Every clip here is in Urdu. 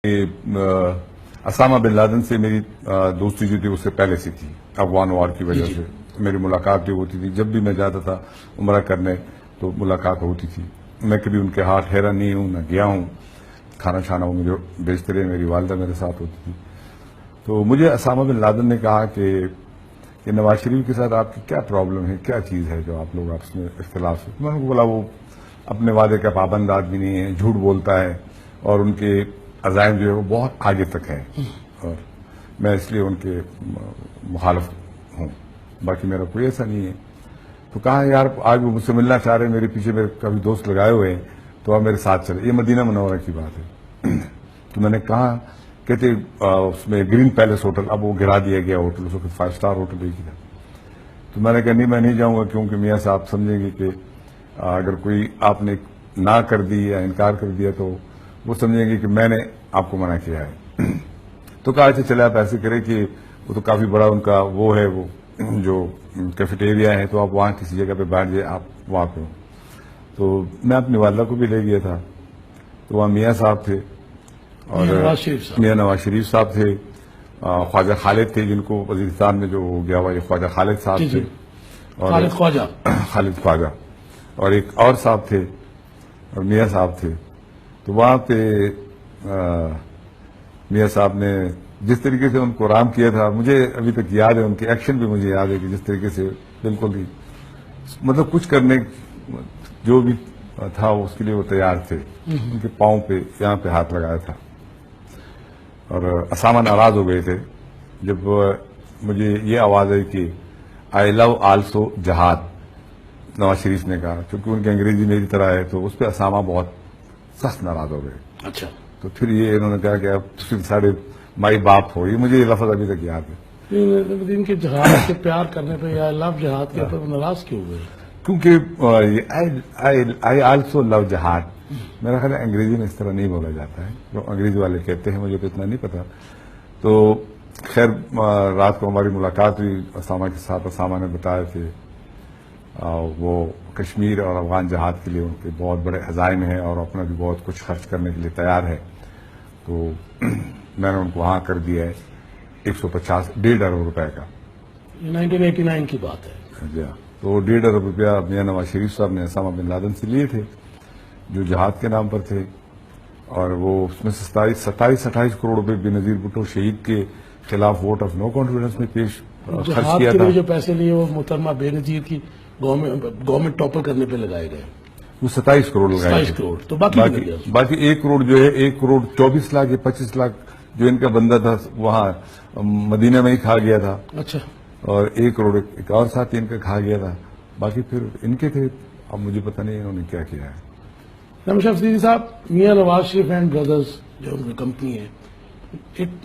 اسامہ بن لادن سے میری دوستی جو تھی اس سے پہلے سے تھی، افغان وار کی وجہ سے میری ملاقات بھی ہوتی تھی. جب بھی میں جاتا تھا عمرہ کرنے تو ملاقات ہوتی تھی. میں کبھی ان کے ہاتھ ٹھہرا نہیں ہوں، نہ گیا ہوں. کھانا چھانا وہ مجھے بیچتے رہے، میری والدہ میرے ساتھ ہوتی تھی. تو مجھے اسامہ بن لادن نے کہا کہ نواز شریف کے ساتھ آپ کی کیا پرابلم ہے، کیا چیز ہے جو آپ لوگ آپس میں اختلاف ہے. میں نے بولا وہ اپنے وعدے کا پابند آدمی نہیں ہے، جھوٹ بولتا ہے اور ان کے عزائم جو ہے وہ بہت آگے تک ہے، اور میں اس لیے ان کے مخالف ہوں، باقی میرا کوئی ایسا نہیں ہے. تو کہا یار آج وہ مجھ سے ملنا چاہ رہے ہیں، میرے پیچھے میرے کبھی دوست لگائے ہوئے ہیں، تو آپ میرے ساتھ چلے. یہ مدینہ منورہ کی بات ہے. تو میں نے کہا، کہتے اس میں گرین پیلس ہوٹل، اب وہ گرا دیا گیا ہوٹل، اس وقت 5 اسٹار ہوٹل ایک ہی تھا. تو میں نے کہا نہیں میں نہیں جاؤں گا، کیونکہ میاں صاحب سمجھیں گے کہ اگر کوئی آپ نے نہ کر دی یا انکار کر دیا تو وہ سمجھیں گے کہ میں نے آپ کو منع کیا ہے. تو کہا اچھا چلے آپ ایسے کریں کہ وہ تو کافی بڑا ان کا وہ ہے، وہ جو کیفیٹیریا ہے، تو آپ وہاں کسی جگہ پہ بیٹھ جائے، آپ وہاں پہ. تو میں اپنی والدہ کو بھی لے گیا تھا. تو وہاں میاں صاحب تھے اور میاں نواز شریف صاحب تھے، خواجہ خالد تھے جن کو وزیرستان میں جو ہو گیا ہوا یہ خواجہ خالد صاحب تھے، اور خالد خواجہ، اور ایک اور صاحب تھے اور میاں صاحب تھے. تو وہاں پہ میاں صاحب نے جس طریقے سے ان کو رام کیا تھا، مجھے ابھی تک یاد ہے، ان کے ایکشن بھی مجھے یاد ہے کہ جس طریقے سے بالکل ہی مطلب کچھ کرنے جو بھی تھا اس کے لیے وہ تیار تھے. ان کے پاؤں پہ یہاں پہ ہاتھ لگایا تھا. اور اسامہ ناراض ہو گئے تھے جب مجھے یہ آواز آئی کہ آئی لو آلسو جہاد، نواز شریف نے کہا. چونکہ ان کی انگریزی میری طرح ہے تو اس پہ اسامہ بہت سخت ناراض ہو گئے. اچھا. تو پھر یہ انہوں نے کہا کہ اب صرف ساڑھے مائی باپ ہو. یہ مجھے یہ لفظ ابھی تک یاد ہے. ان کے جہاد سے پیار کرنے پہ یا لو جہاد کے اوپر ناراض کیوں ہوئے؟ کیونکہ آئی آلسو لو جہاد میرا خیال ہے انگریزی میں اس طرح نہیں بولا جاتا ہے، جو انگریزی والے کہتے ہیں، مجھے تو اتنا نہیں پتا. تو خیر رات کو ہماری ملاقات ہوئی اسامہ کے ساتھ. اسامہ نے بتایا کہ وہ کشمیر اور افغان جہاد کے لیے ان کے بہت بڑے عزائم ہیں اور اپنا بھی بہت کچھ خرچ کرنے کے لیے تیار ہے. تو میں نے ان کو وہاں کر دیا ہے 150 ارب روپے کا. 1989 کی بات ہے. جی ہاں. تو 1.5 ارب روپیہ میاں نواز شریف صاحب نے اسامہ بن لادن سے لیے تھے جو جہاد کے نام پر تھے، اور وہ اس میں 27-28 کروڑ روپے بے نظیر بھٹو شہید کے خلاف ووٹ آف نو کانفیڈنس میں خرچ کیا تھا. جو پیسے لیے وہ محترمہ بے نظیر کی گورنمنٹ ٹاپر کرنے پہ لگائے گئے. وہ 27 کروڑ لگائے تھے. تو باقی 1 کروڑ جو ہے 1 کروڑ 24 لاکھ یا 25 لاکھ جو ان کا بندہ تھا وہاں مدینہ میں ہی کھا گیا تھا. اچھا. اور 1 کروڑ ایک اور ساتھی ان کا کھا گیا تھا. باقی پھر ان کے تھے. اب مجھے پتہ نہیں انہوں نے کیا کیا ہے. نمشا صدیقی صاحب، میاں نواز شریف اینڈ بردرز جو ان کی کمپنی ہے،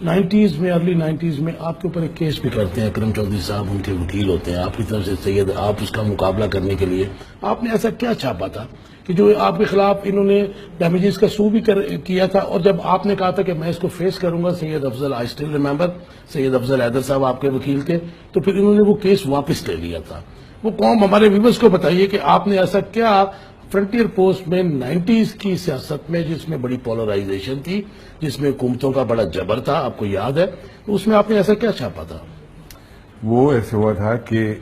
90s میں ارلی 90s میں آپ کے اوپر ایک کیس بھی کرتے ہیں. اکرم چودھری صاحب ان کے وکیل ہوتے ہیں آپ کی طرف سے. سید آپ اس کا مقابلہ کرنے کے لیے آپ نے ایسا کیا چھاپا تھا کہ جو آپ کے خلاف انہوں نے ڈیمیجز کا سو بھی کیا تھا؟ اور جب آپ نے کہا تھا کہ میں اس کو فیس کروں گا، سید افضل، آئی اسٹل ریمبر، سید افضل حیدر صاحب آپ کے وکیل تھے، تو پھر انہوں نے وہ کیس واپس لے لیا تھا. وہ قوم ہمارے ویورز کو بتائیے کہ آپ نے ایسا کیا فرنٹیئر پوسٹ میں 90s کی سیاست میں، جس میں بڑی پولرائزیشن تھی، جس میں حکومتوں کا بڑا جبر تھا، آپ کو یاد ہے، تو اس میں آپ نے ایسا کیا چھاپا تھا؟ وہ ایسے ہوا تھا کہ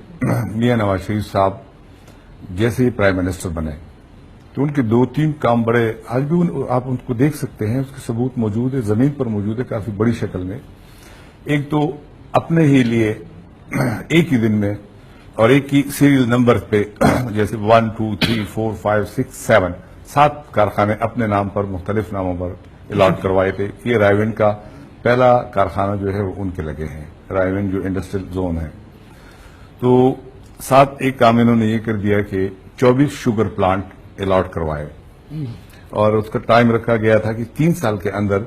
میاں نواز شریف صاحب جیسے ہی پرائم منسٹر بنے تو ان کے 2-3 کام بڑے، آج بھی آپ ان کو دیکھ سکتے ہیں، اس کے ثبوت موجود ہے، زمین پر موجود ہے کافی بڑی شکل میں. ایک تو اپنے ہی لیے ایک ہی دن میں اور ایک ہی سیریل نمبر پہ جیسے 1 2 3 4 5 6 7 کارخانے اپنے نام پر مختلف ناموں پر الاٹ کروائے تھے. یہ رائے ونڈ کا پہلا کارخانہ جو ہے وہ ان کے لگے ہیں، رائے ونڈ جو انڈسٹریل زون ہے. تو ساتھ ایک کام انہوں نے یہ کر دیا کہ 24 شوگر پلانٹ الاٹ کروائے، اور اس کا ٹائم رکھا گیا تھا کہ 3 سال کے اندر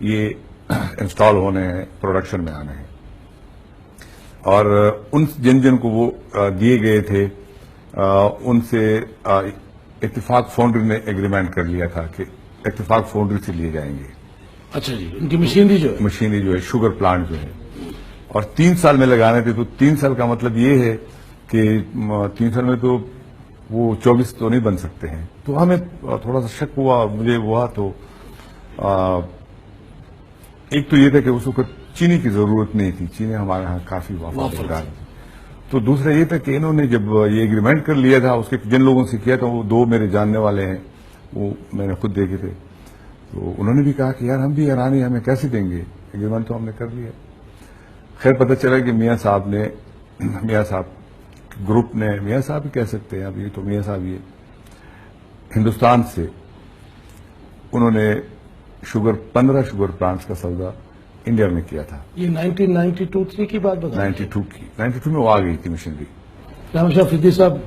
یہ انسٹال ہونے ہیں، پروڈکشن میں آنے ہیں. اور ان جن کو وہ دیے گئے تھے ان سے اتفاق فاؤنڈری نے ایگریمنٹ کر لیا تھا کہ اتفاق فاؤنڈری سے لیے جائیں گے. اچھا جی. ان کی مشینری جو ہے شوگر پلانٹ جو ہے، اور 3 سال میں لگانے تھے. تو 3 سال کا مطلب یہ ہے کہ 3 سال میں تو وہ 24 تو نہیں بن سکتے ہیں. تو ہمیں تھوڑا سا شک ہوا، مجھے ہوا. تو ایک تو یہ تھا کہ اس وقت چینی کی ضرورت نہیں تھی، چینی ہمارے ہاں کافی وفادار تھی. تو دوسرا یہ تھا کہ انہوں نے جب یہ ایگریمنٹ کر لیا تھا، اس کے جن لوگوں سے کیا تھا وہ 2 میرے جاننے والے ہیں، وہ میں نے خود دیکھے تھے. تو انہوں نے بھی کہا کہ یار ہم بھی ایرانی ہمیں کیسے دیں گے، ایگریمنٹ تو ہم نے کر لیا. خیر پتہ چلا کہ میاں صاحب گروپ نے، میاں صاحب ہی کہہ سکتے ہیں اب، یہ تو میاں صاحب یہ ہندوستان سے انہوں نے 15 شوگر پلانٹس کا سودا انڈیا میں کیا تھا. یہ 1992-3 کی بات بتا 92 میں وہ آ گئی تھی مشینری. رحمت شاہ فدی صاحب